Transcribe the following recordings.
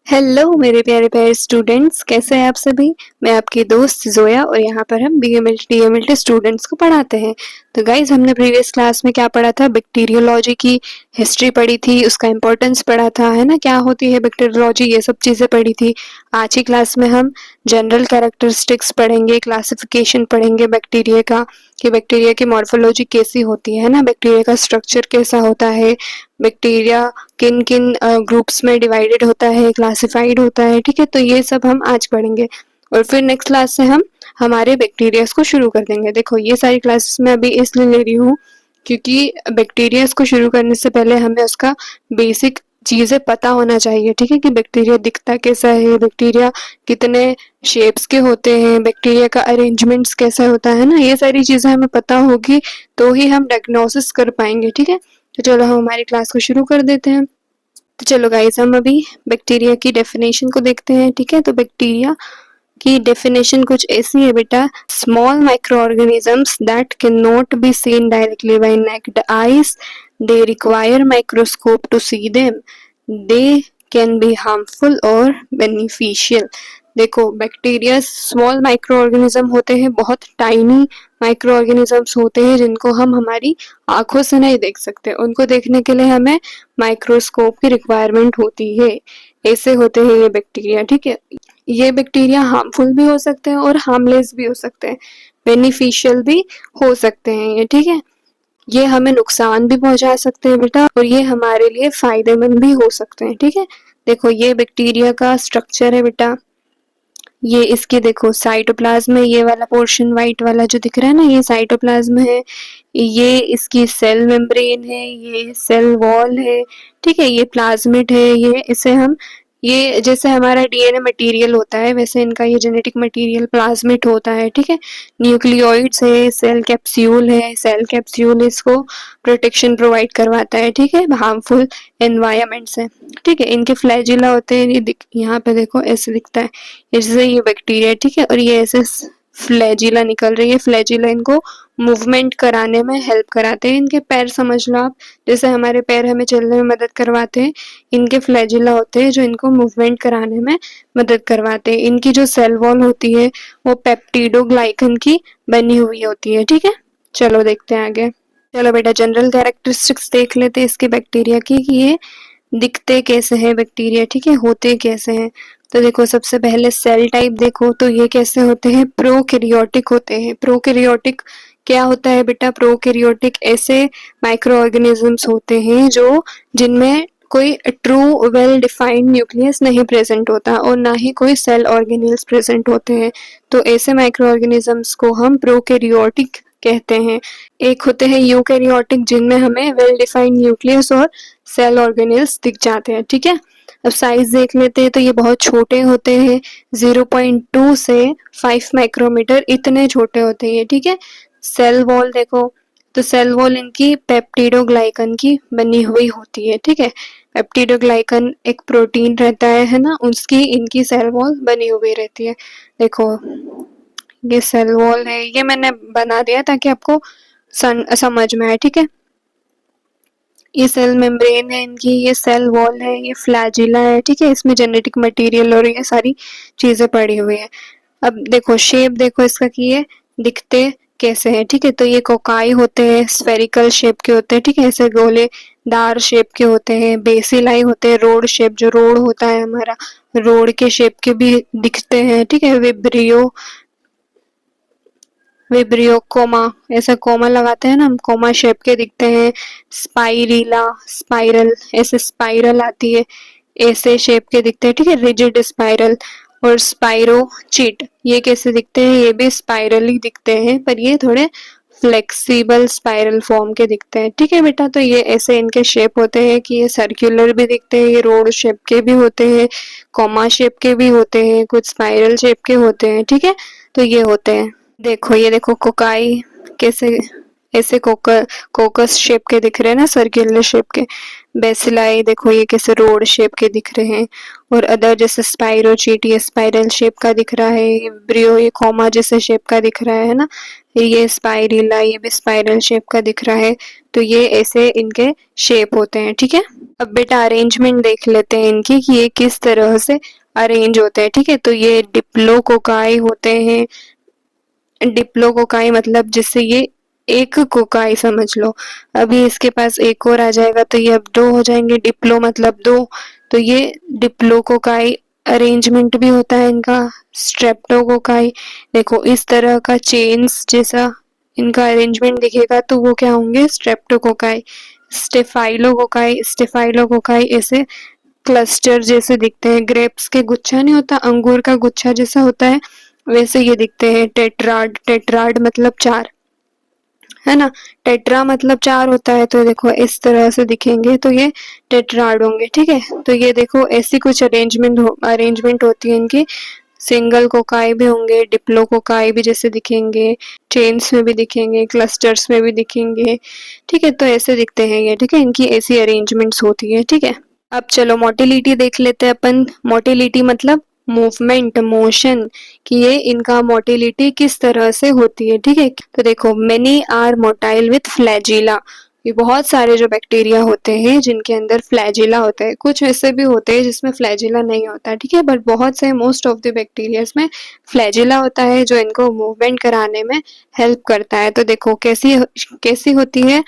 Hello मेरे प्यारे प्यारे स्टूडेंट्स, कैसे हैं आप सभी। मैं आपकी दोस्त जोया और यहाँ पर हम बीएमएलटी डीएमएलटी स्टूडेंट्स को पढ़ाते हैं। तो गाइज, हमने प्रीवियस क्लास में क्या पढ़ा था? बैक्टीरियोलॉजी की हिस्ट्री पढ़ी थी, उसका इम्पोर्टेंस पढ़ा था, है ना, क्या होती है बैक्टीरियोलॉजी, ये सब चीज़ें पढ़ी थी। आज की क्लास में हम जनरल कैरेक्टरिस्टिक्स पढ़ेंगे, क्लासिफिकेशन पढ़ेंगे बैक्टीरिया का, कि बैक्टीरिया की मॉर्फोलॉजी कैसी होती है ना, बैक्टीरिया का स्ट्रक्चर कैसा होता है, बैक्टीरिया किन किन ग्रुप्स में डिवाइडेड होता है, क्लासिफाइड होता है। ठीक है, तो ये सब हम आज पढ़ेंगे और फिर नेक्स्ट क्लास से हम हमारे बैक्टीरियाज को शुरू कर देंगे। देखो, ये सारी क्लासेस मैं अभी इसलिए ले रही हूँ क्योंकि बैक्टीरियाज को शुरू करने से पहले हमें उसका बेसिक चीजें पता होना चाहिए। ठीक है, कि बैक्टीरिया दिखता कैसा है, बैक्टीरिया कितने शेप्स के होते हैं, बैक्टीरिया का अरेंजमेंट्स कैसा होता है ना, ये सारी चीजें हमें पता होगी तो ही हम डायग्नोसिस कर पाएंगे। ठीक है, तो चलो हम हमारी क्लास को शुरू कर देते हैं। तो चलो गाइस, हम अभी बैक्टीरिया की डेफिनेशन को देखते हैं। ठीक है, तो बैक्टीरिया की डेफिनेशन कुछ ऐसी है बेटा: small microorganisms that can not be seen directly by naked eyes, they require microscope to see them, they can be harmful और बेनिफिशियल। देखो, बैक्टीरिया स्मॉल माइक्रो ऑर्गेनिज्म होते हैं, बहुत टाइनी माइक्रो ऑर्गेनिजम्स होते हैं जिनको हम हमारी आंखों से नहीं देख सकते। उनको देखने के लिए हमें माइक्रोस्कोप की रिक्वायरमेंट होती है। ऐसे होते हैं ये बैक्टीरिया। ठीक है, ये बैक्टीरिया हार्मफुल भी हो सकते हैं और हार्मलेस भी हो सकते हैं, बेनिफिशियल भी हो सकते हैं ये। ठीक है, ये हमें नुकसान भी पहुंचा सकते हैं बेटा और ये हमारे लिए फायदेमंद भी हो सकते हैं। ठीक है, देखो ये बैक्टीरिया का स्ट्रक्चर है बेटा। ये इसके देखो साइटोप्लाज्म है, ये वाला पोर्शन व्हाइट वाला जो दिख रहा है ना, ये साइटोप्लाज्म है। ये इसकी सेल मेम्ब्रेन है, ये सेल वॉल है। ठीक है, ये प्लाज्मिड है। ये इसे हम, ये जैसे हमारा डीएनए मटेरियल होता है वैसे इनका ये जेनेटिक मटेरियल प्लाज्मिड होता है। ठीक है, न्यूक्लियोइड्स है, सेल कैप्सूल है। सेल कैप्सूल इसको प्रोटेक्शन प्रोवाइड करवाता है। ठीक है, हार्मफुल एनवायरमेंट से। ठीक है, इनके फ्लैजिला होते हैं, ये यहाँ पे देखो ऐसे दिखता है, इससे ये बैक्टीरिया। ठीक है, और ये ऐसे फ्लैजिला निकल रही है। फ्लैजिला इनको मूवमेंट कराने में हेल्प कराते हैं। इनके पैर समझ लो आप, जैसे हमारे पैर हमें चलने में मदद करवाते हैं, इनके फ्लैजिला होते हैं जो इनको मूवमेंट कराने में मदद करवाते हैं। इनकी जो सेल वॉल होती है वो पेप्टिडोग्लाइकन की बनी हुई होती है। ठीक है, चलो देखते हैं आगे। चलो बेटा, जनरल कैरेक्टरिस्टिक्स देख लेते हैं इसके बैक्टीरिया की, कि ये दिखते कैसे हैं बैक्टीरिया। ठीक है, होते कैसे हैं। तो देखो, सबसे पहले सेल टाइप देखो, तो ये कैसे होते हैं? प्रोकैरियोटिक होते हैं। प्रोकैरियोटिक क्या होता है बेटा? प्रोकैरियोटिक ऐसे माइक्रो ऑर्गेनिजम्स होते हैं जो जिनमें कोई ट्रू वेल डिफाइंड न्यूक्लियस नहीं प्रेजेंट होता और ना ही कोई सेल ऑर्गेनेल्स प्रेजेंट होते हैं। तो ऐसे माइक्रो ऑर्गेनिजम्स को हम प्रोकैरियोटिक कहते हैं। एक होते हैं यूकैरियोटिक, जिनमें हमें वेल डिफाइंड न्यूक्लियस और सेल ऑर्गेनेल्स दिख जाते हैं। ठीक है, अब साइज देख लेते हैं, तो ये बहुत छोटे होते हैं, 0.2 से 5 माइक्रोमीटर, इतने छोटे होते हैं। ठीक है, सेल वॉल देखो, तो सेल वॉल इनकी पेप्टिडोग्लाइकन की बनी हुई होती है। ठीक है, पेप्टिडोग्लाइकन एक प्रोटीन रहता है ना, उसकी इनकी सेल वॉल बनी हुई रहती है। देखो, ये सेल वॉल है, ये मैंने बना दिया ताकि आपको समझ में आए। ठीक है, ये सेल मेम्ब्रेन है इनकी, ये सेल वॉल है, ये फ्लैजिला है। ठीक है, इसमें जेनेटिक मटेरियल और ये सारी चीजें पड़ी हुई है। अब देखो शेप देखो इसका, कि ये दिखते कैसे हैं। ठीक है, तो ये कोकाई होते हैं, स्फेरिकल शेप के होते हैं। ठीक है, ऐसे गोलेदार शेप के होते हैं। बेसिलाई होते हैं, रोड शेप, जो रोड होता है हमारा, रोड के शेप के भी दिखते हैं। ठीक है, विब्रियो, विब्रियो कोमा, ऐसा कोमा लगाते हैं ना हम, कोमा शेप के दिखते हैं। स्पाइरिला, स्पाइरल, ऐसे स्पाइरल आती है, ऐसे शेप के दिखते हैं। ठीक है, रिजिड स्पाइरल। और स्पाइरोचिट, ये कैसे दिखते हैं? ये भी स्पाइरल ही दिखते हैं, पर ये थोड़े फ्लेक्सिबल स्पाइरल फॉर्म के दिखते हैं। ठीक है बेटा, तो ये ऐसे इनके शेप होते हैं कि ये सर्कुलर भी दिखते हैं, ये रोड शेप के भी होते हैं, कोमा शेप के भी होते हैं, कुछ स्पाइरल शेप के होते हैं। ठीक है, तो ये होते हैं। देखो, ये देखो कोकाई कैसे ऐसे कोकस शेप के दिख रहे हैं ना, सर्कुलर शेप के। बेसिलाई देखो, ये कैसे रोड शेप के दिख रहे हैं। और अदर जैसे स्पाइरोचीट, ये स्पाइरल शेप का दिख रहा है। ये ब्रियो, ये कॉमा जैसे शेप का दिख रहा है ना। ये स्पाइरिला, ये भी स्पाइरल शेप का दिख रहा है। तो ये ऐसे इनके शेप होते हैं, ठीक है। अब बेटा अरेंजमेंट देख लेते हैं इनकी कि ये किस तरह से अरेंज होते हैं, ठीक है। तो ये डिप्लोकोकाई होते हैं। डिप्लोकोकाई मतलब जिससे ये एक कोकाई समझ लो। अभी इसके पास एक और आ जाएगा तो ये अब दो हो जाएंगे, डिप्लो मतलब दो। तो ये डिप्लोकोकाई अरेंजमेंट भी होता है इनका। स्ट्रेप्टोकोकाई देखो इस तरह का चेन्स जैसा इनका अरेंजमेंट दिखेगा तो वो क्या होंगे, स्ट्रेप्टोकोकाई। स्टेफाइलोकोकाई, स्टेफाइलोकोकाई ऐसे क्लस्टर जैसे दिखते हैं। ग्रेप्स के गुच्छा नहीं होता, अंगूर का गुच्छा जैसा होता है, वैसे ये दिखते हैं। टेट्राड, टेट्राड मतलब चार, है ना। टेट्रा मतलब चार होता है, तो देखो इस तरह से दिखेंगे तो ये टेट्राड होंगे, ठीक है। तो ये देखो ऐसी कुछ अरेंजमेंट होती है इनकी। सिंगल कोकाई भी होंगे, डिप्लो कोकाई भी जैसे दिखेंगे, चेन्स में भी दिखेंगे, क्लस्टर्स में भी दिखेंगे, ठीक है। तो ऐसे दिखते हैं ये, ठीक है। इनकी ऐसी अरेंजमेंट्स होती है, ठीक है। अब चलो मोटिलिटी देख लेते हैं अपन। मोटिलिटी मतलब मूवमेंट, मोशन, कि ये इनका मोटिलिटी किस तरह से होती है, ठीक है। तो देखो many are motile with flagella. ये बहुत सारे जो बैक्टीरिया होते हैं जिनके अंदर फ्लैजिला होता है। कुछ ऐसे भी होते हैं जिसमें फ्लैजिला नहीं होता, ठीक है। बट बहुत से मोस्ट ऑफ द बैक्टीरिया में फ्लैजिला होता है जो इनको मूवमेंट कराने में हेल्प करता है। तो देखो कैसी कैसी होती है।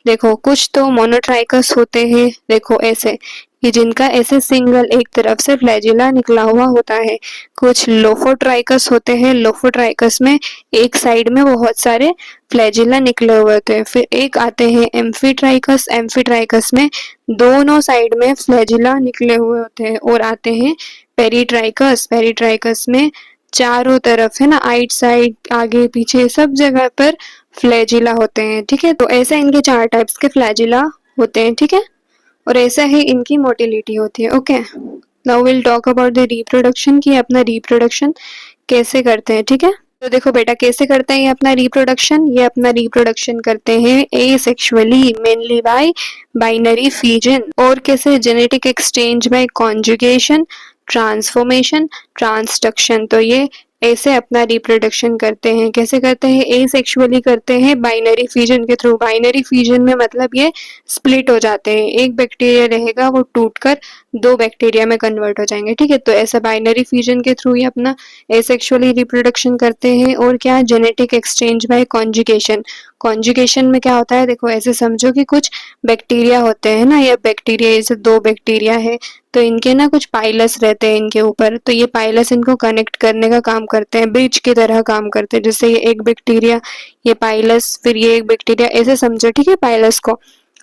देखो कुछ तो मोनोट्राइकस होते हैं, देखो ऐसे कि जिनका ऐसे सिंगल एक तरफ से फ्लैजिला निकला हुआ होता है। कुछ लोफोट्राइकस होते हैं, लोफोट्राइकस में एक साइड में बहुत सारे फ्लैजिला निकले हुए होते हैं। फिर एक आते हैं एम्फीट्राइकस, एम्फीट्राइकस में दोनों साइड में फ्लैजिला निकले हुए होते हैं। और आते हैं पेरीट्राइकस, पेरीट्राइकस में चारों तरफ, है ना, आइट साइड, आगे पीछे सब जगह पर फ्लैजिला होते हैं, ठीक है। तो ऐसे इनके चार टाइप्स के फ्लैजिला होते हैं, ठीक है। और ऐसा ही इनकी मोटिलिटी होती है, okay. Now will talk about the reproduction, कि अपना रिप्रोडक्शन कैसे करते हैं, ठीक है। तो देखो बेटा कैसे करते हैं ये अपना रिप्रोडक्शन। ये अपना रिप्रोडक्शन करते हैं asexually, mainly by binary fission. और कैसे, genetic exchange bye conjugation, transformation, transduction. तो ये ऐसे अपना रिप्रोडक्शन करते हैं। कैसे करते हैं, एसेक्सुअली करते हैं, बाइनरी फिजन के थ्रू। बाइनरी फिजन में मतलब ये स्प्लिट हो जाते हैं, एक बैक्टीरिया रहेगा वो टूटकर दो बैक्टीरिया में कन्वर्ट हो जाएंगे, ठीक है। तो ऐसा बाइनरी फ्यूजन के थ्रू ही अपना एसेक्सुअली रिप्रोडक्शन करते हैं। और क्या, genetic exchange bye conjugation. Conjugation में क्या होता है, देखो ऐसे समझो कि कुछ बैक्टीरिया होते हैं ना, ये बैक्टीरिया, जैसे दो बैक्टीरिया है तो इनके ना कुछ पाइलस रहते हैं इनके ऊपर। तो ये पाइलस इनको कनेक्ट करने का काम करते हैं, ब्रिज की तरह काम करते हैं। जैसे ये एक बैक्टीरिया, ये पाइलस, फिर ये एक बैक्टीरिया, ऐसे समझो, ठीक है, पाइलस को।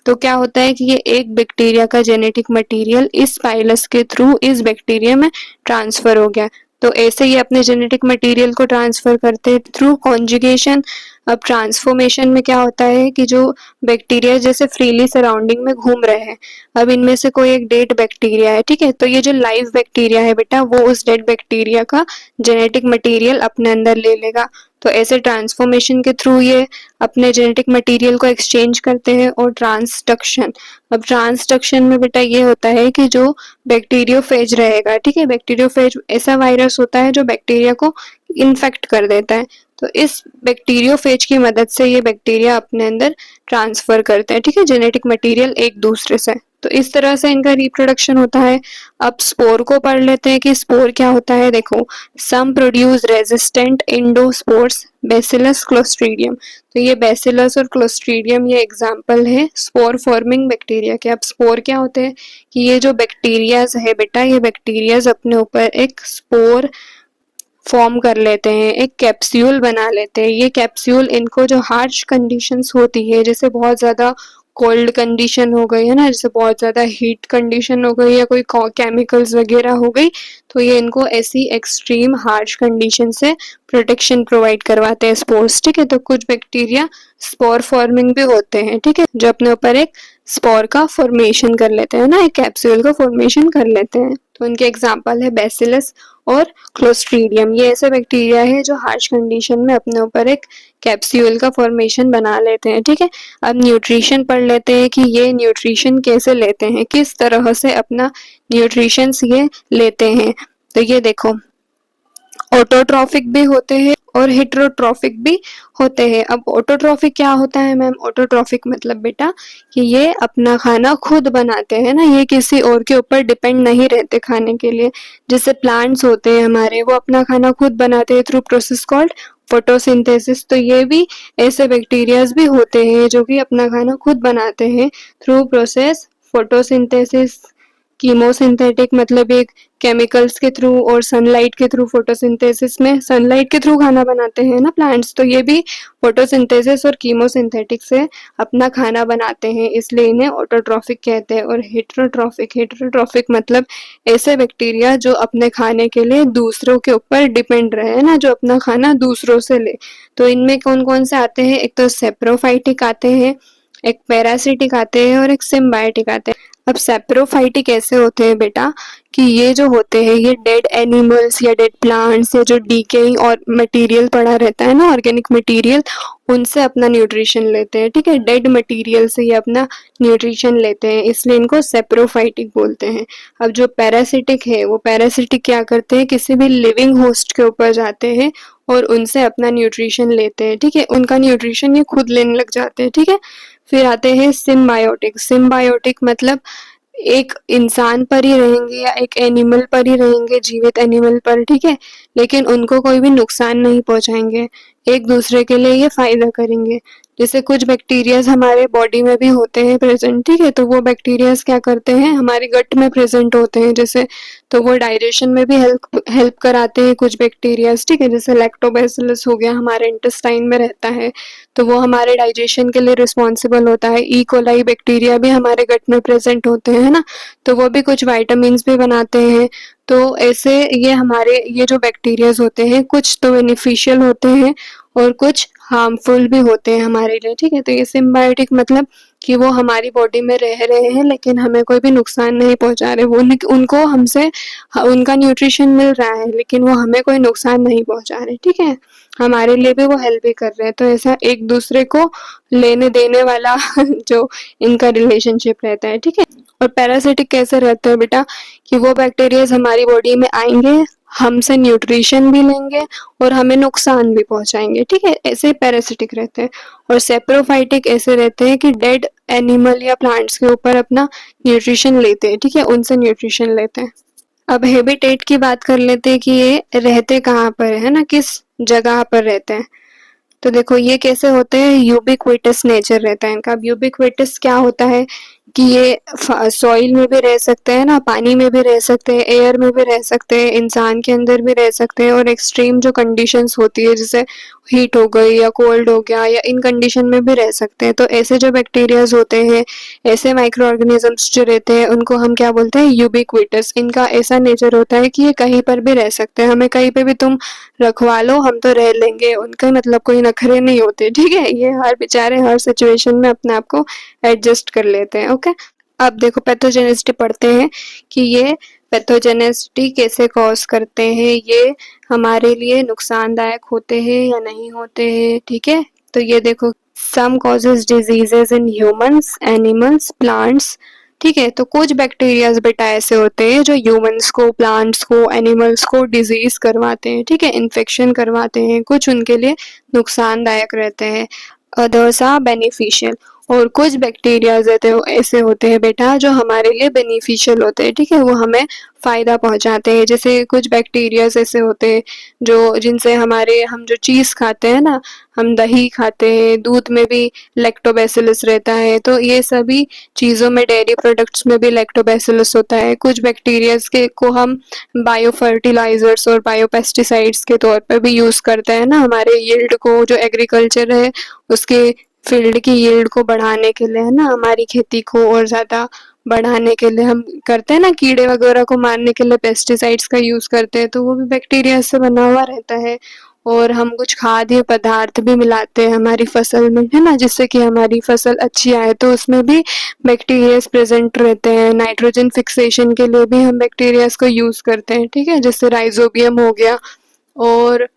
तो क्या होता है कि ये एक बैक्टीरिया का जेनेटिक मटेरियल इस पाइलस के थ्रू इस बैक्टीरिया में ट्रांसफर हो गया। तो ऐसे ही अपने जेनेटिक मटेरियल को ट्रांसफर करते हैं थ्रू कॉन्जुगेशन। अब ट्रांसफॉर्मेशन में क्या होता है कि जो बैक्टीरिया जैसे फ्रीली सराउंडिंग में घूम रहे हैं, अब इनमें से कोई एक डेड बैक्टीरिया है, ठीक है। तो ये जो लाइव बैक्टीरिया है बेटा, वो उस डेड बैक्टीरिया का जेनेटिक मटेरियल अपने अंदर ले लेगा। तो ऐसे ट्रांसफॉर्मेशन के थ्रू ये अपने जेनेटिक मटेरियल को एक्सचेंज करते हैं। और ट्रांसडक्शन, अब ट्रांसडक्शन में बेटा ये होता है कि जो बैक्टीरियोफेज रहेगा, ठीक है, बैक्टीरियोफेज ऐसा वायरस होता है जो बैक्टीरिया को इन्फेक्ट कर देता है। तो इस बैक्टीरियोफेज की मदद से ये बैक्टीरिया अपने अंदर ट्रांसफर करते हैं, ठीक है, जेनेटिक मटेरियल एक दूसरे से। तो इस तरह से इनका रिप्रोडक्शन होता है। अब स्पोर को पढ़ लेते हैं कि स्पोर क्या होता है। देखो, सम प्रोड्यूस रेजिस्टेंट इंडोस्पोर्स, बेसिलस, क्लोस्ट्रीडियम। तो ये बेसिलस और क्लोस्ट्रीडियम ये एग्जाम्पल है स्पोर फॉर्मिंग बैक्टीरिया के। अब स्पोर क्या होते हैं कि ये जो बैक्टीरियाज है बेटा, ये बैक्टीरियाज अपने ऊपर एक स्पोर फॉर्म कर लेते हैं, एक कैप्सूल बना लेते हैं। ये कैप्सूल इनको जो हार्श कंडीशंस होती है, जैसे बहुत ज्यादा कोल्ड कंडीशन हो गई है ना, जैसे बहुत ज्यादा हीट कंडीशन हो गई या कोई केमिकल्स वगैरह हो गई, तो ये इनको ऐसी एक्सट्रीम हार्श कंडीशन से प्रोटेक्शन प्रोवाइड करवाते हैं स्पोर्स, ठीक है। तो कुछ बैक्टीरिया स्पोर फॉर्मिंग भी होते हैं, ठीक है, जो अपने ऊपर एक स्पोर का फॉर्मेशन कर लेते हैं ना, एक कैप्सूल का फॉर्मेशन कर लेते हैं। तो उनके एग्जाम्पल है बेसिलस और क्लोस्ट्रीडियम। ये ऐसे बैक्टीरिया है जो हार्श कंडीशन में अपने ऊपर एक कैप्सूल का फॉर्मेशन बना लेते हैं, ठीक है। अब न्यूट्रिशन पढ़ लेते हैं कि ये न्यूट्रिशन कैसे लेते हैं, किस तरह से अपना न्यूट्रिशंस ये लेते हैं। तो ये देखो, ऑटोट्रॉफिक भी होते हैं और हेटेरोट्रॉफिक भी होते हैं। अब ऑटोट्रॉफिक क्या होता है मैम? ऑटोट्रॉफिक मतलब बेटा कि ये अपना खाना खुद बनाते हैं ना, ये किसी और के ऊपर डिपेंड नहीं रहते खाने के लिए। जैसे प्लांट्स होते हैं हमारे, वो अपना खाना खुद बनाते हैं थ्रू प्रोसेस कॉल्ड फोटोसिंथेसिस। तो ये भी ऐसे बैक्टीरियाज भी होते हैं जो कि अपना खाना खुद बनाते हैं थ्रू प्रोसेस फोटोसिंथेसिस। कीमोसिंथेटिक मतलब एक केमिकल्स के थ्रू और सनलाइट के थ्रू, फोटोसिंथेसिस में सनलाइट के थ्रू खाना बनाते हैं ना प्लांट्स, तो ये भी फोटोसिंथेसिस और कीमोसिंथेटिक से अपना खाना बनाते हैं, इसलिए इन्हें ऑटोट्रॉफिक कहते हैं। और हेटेरोट्रॉफिक मतलब ऐसे बैक्टीरिया जो अपने खाने के लिए दूसरों के ऊपर डिपेंड रहे ना, जो अपना खाना दूसरों से ले। तो इनमें कौन कौन से आते हैं? एक तो सेप्रोफाइटिक आते हैं, एक पैरासिटिक आते हैं और एक सिम्बायोटिक आते हैं। अब सेप्रोफाइटिक ऐसे होते हैं बेटा कि ये जो होते हैं ये डेड एनिमल्स या डेड प्लांट्स या जो डीकेइंग और मटेरियल पड़ा रहता है ना, ऑर्गेनिक मटेरियल, उनसे अपना न्यूट्रिशन लेते हैं। ठीक है, डेड मटेरियल से ये अपना न्यूट्रिशन लेते हैं, इसलिए इनको सेप्रोफाइटिक बोलते हैं। अब जो पैरासिटिक है, वो पैरासिटिक क्या करते हैं? किसी भी लिविंग होस्ट के ऊपर जाते हैं और उनसे अपना न्यूट्रिशन लेते हैं। ठीक है, उनका न्यूट्रिशन ये खुद लेने लग जाते हैं। ठीक है, फिर आते हैं सिम्बायोटिक। सिम्बायोटिक मतलब एक इंसान पर ही रहेंगे या एक एनिमल पर ही रहेंगे, जीवित एनिमल पर। ठीक है, लेकिन उनको कोई भी नुकसान नहीं पहुंचाएंगे, एक दूसरे के लिए ये फायदा करेंगे। जैसे कुछ बैक्टीरियाज हमारे बॉडी में भी होते हैं प्रेजेंट। ठीक है, तो वो बैक्टीरियाज क्या करते हैं? हमारे गट में प्रेजेंट होते हैं जैसे, तो वो डाइजेशन में भी हेल्प कराते हैं कुछ बैक्टीरियाज। ठीक है, जैसे लैक्टोबैसिलस हो गया, हमारे इंटेस्टाइन में रहता है, तो वो हमारे डाइजेशन के लिए रिस्पॉन्सिबल होता है। ई कोलाई बैक्टीरिया भी हमारे गट में प्रेजेंट होते हैं ना, तो वो भी कुछ वाइटामिन भी बनाते हैं। तो ऐसे ये जो बैक्टीरियाज होते हैं, कुछ तो बेनिफिशियल होते हैं और कुछ हार्मफुल भी होते हैं हमारे लिए। ठीक है, तो ये सिम्बायोटिक मतलब कि वो हमारी बॉडी में रह रहे हैं लेकिन हमें कोई भी नुकसान नहीं पहुंचा रहे। वो उनको हमसे उनका न्यूट्रिशन मिल रहा है लेकिन वो हमें कोई नुकसान नहीं पहुंचा रहे। ठीक है, हमारे लिए भी वो हेल्प भी कर रहे हैं। तो ऐसा एक दूसरे को लेने देने वाला जो इनका रिलेशनशिप रहता है। ठीक है, और पैरासिटिक कैसे रहता है बेटा कि वो बैक्टीरियाज हमारी बॉडी में आएंगे, हमसे न्यूट्रिशन भी लेंगे और हमें नुकसान भी पहुंचाएंगे। ठीक है, ऐसे पैरासिटिक रहते हैं। और सेप्रोफाइटिक ऐसे रहते हैं कि डेड एनिमल या प्लांट्स के ऊपर अपना न्यूट्रिशन लेते हैं। ठीक है, उनसे न्यूट्रिशन लेते हैं। अब हैबिटेट की बात कर लेते हैं कि ये रहते कहाँ पर है ना, किस जगह पर रहते हैं। तो देखो ये कैसे होते हैं, यूबिक्विटस नेचर रहता है इनका। अब यूबिक्विटस क्या होता है कि ये सॉइल में भी रह सकते हैं ना, पानी में भी रह सकते हैं, एयर में भी रह सकते हैं, इंसान के अंदर भी रह सकते हैं, और एक्सट्रीम जो कंडीशंस होती है जैसे हीट हो गई या कोल्ड हो गया या इन कंडीशन में भी रह सकते हैं। तो ऐसे जो बैक्टीरियाज होते हैं, ऐसे माइक्रो ऑर्गेनिजम्स जो रहते हैं, उनको हम क्या बोलते हैं? यूबिक्विटस। इनका ऐसा नेचर होता है कि ये कहीं पर भी रह सकते हैं, हमें कहीं पे भी तुम रखवा लो हम तो रह लेंगे, उनका मतलब कोई नखरे नहीं होते। ठीक है, ये हर बेचारे हर सिचुएशन में अपने आप को एडजस्ट कर लेते हैं। ओके, अब देखो पैथोजेनिसिटी पढ़ते हैं कि ये पैथोजेनिसिटी कैसे कॉज करते हैं, ये हमारे लिए नुकसानदायक होते हैं या नहीं होते हैं। ठीक है, तो ये देखो some causes diseases in humans, animals, plants. ठीक है, तो कुछ बैक्टीरियाज बेटा ऐसे होते हैं जो ह्यूमंस को, प्लांट्स को, एनिमल्स को डिजीज करवाते हैं। ठीक है, इन्फेक्शन करवाते हैं, कुछ उनके लिए नुकसानदायक रहते हैं, अदर्स आर बेनिफिशियल। और कुछ बैक्टीरियाज ऐसे होते हैं बेटा जो हमारे लिए बेनिफिशियल होते हैं। ठीक है, वो हमें फायदा पहुंचाते हैं। जैसे कुछ बैक्टीरियाज ऐसे होते हैं जो जिनसे हम जो चीज खाते हैं ना, हम दही खाते हैं, दूध में भी लैक्टोबैसिलस रहता है, तो ये सभी चीजों में, डेयरी प्रोडक्ट्स में भी लैक्टोबैसिलस होता है। कुछ बैक्टीरियाज के को हम बायो फर्टिलाइजर्स और बायो पेस्टिसाइड्स के तौर पर भी यूज करते हैं ना, हमारे यील्ड को, जो एग्रीकल्चर है उसके फील्ड की यील्ड को बढ़ाने के लिए, है ना, हमारी खेती को और ज्यादा बढ़ाने के लिए हम करते हैं ना, कीड़े वगैरह को मारने के लिए पेस्टिसाइड्स का यूज करते हैं, तो वो भी बैक्टीरिया से बना हुआ रहता है। और हम कुछ खाद्य पदार्थ भी मिलाते हैं हमारी फसल में, है ना, जिससे कि हमारी फसल अच्छी आए, तो उसमें भी बैक्टीरिया प्रेजेंट रहते हैं। नाइट्रोजन फिक्सेशन के लिए भी हम बैक्टीरिया को यूज करते हैं। ठीक है, जैसे राइजोबियम हो गया, और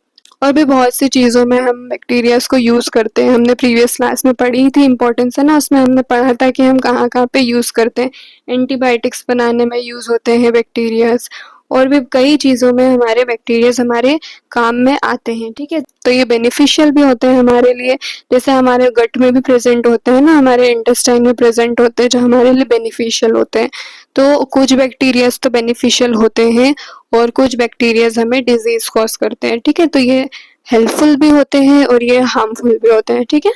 और भी बहुत सी चीज़ों में हम बैक्टीरियाज को यूज़ करते हैं। हमने प्रीवियस क्लास में पढ़ी थी, इम्पोर्टेंस है ना, उसमें हमने पढ़ा था कि हम कहाँ कहाँ पे यूज़ करते हैं। एंटीबायोटिक्स बनाने में यूज़ होते हैं बैक्टीरियाज, और भी कई चीज़ों में हमारे बैक्टीरियाज हमारे काम में आते हैं, ठीक है। तो ये बेनिफिशियल भी होते हैं हमारे लिए, जैसे हमारे गट में भी प्रेजेंट होते हैं ना, हमारे इंटेस्टाइन में प्रेजेंट होते हैं, जो हमारे लिए बेनिफिशियल होते हैं। तो कुछ बैक्टीरियाज तो बेनिफिशियल होते हैं और कुछ बैक्टीरियाज हमें डिजीज कॉज करते हैं, ठीक है। तो ये हेल्पफुल भी होते हैं और ये हार्मफुल भी होते हैं, ठीक है।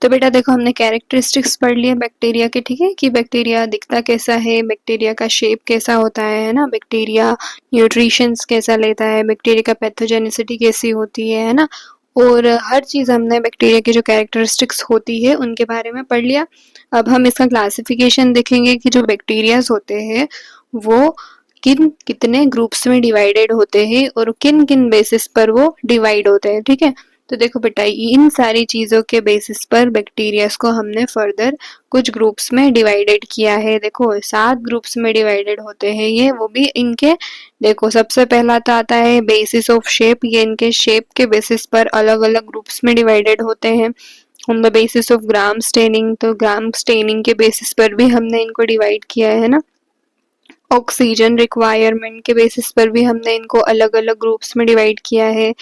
तो बेटा देखो, हमने कैरेक्टरिस्टिक्स पढ़ लिए बैक्टीरिया के, ठीक है, कि बैक्टीरिया दिखता कैसा है, बैक्टीरिया का शेप कैसा होता है ना, बैक्टीरिया न्यूट्रिशंस कैसा लेता है, बैक्टीरिया का पैथोजेनिसिटी कैसी होती है ना, और हर चीज़ हमने बैक्टीरिया की जो कैरेक्टरिस्टिक्स होती है उनके बारे में पढ़ लिया। अब हम इसका क्लासिफिकेशन देखेंगे कि जो बैक्टीरियाज होते हैं वो किन कितने ग्रुप्स में डिवाइडेड होते हैं और किन किन बेसिस पर वो डिवाइड होते हैं, ठीक है। तो देखो बेटा, इन सारी चीज़ों के बेसिस पर बैक्टीरियाज को हमने फर्दर कुछ ग्रुप्स में डिवाइडेड किया है। देखो 7 ग्रुप्स में डिवाइडेड होते हैं ये, वो भी इनके, देखो सबसे पहला तो आता है बेसिस ऑफ शेप, ये इनके शेप के बेसिस पर अलग अलग ग्रुप्स में डिवाइडेड होते हैं। On the basis of gram staining, तो ग्राम स्टेनिंग के बेसिस पर भी हमने इनको डिवाइड किया है ना। ऑक्सीजन रिक्वायरमेंट के बेसिस पर भी हमने इनको अलग अलग ग्रुप्स में डिवाइड किया है।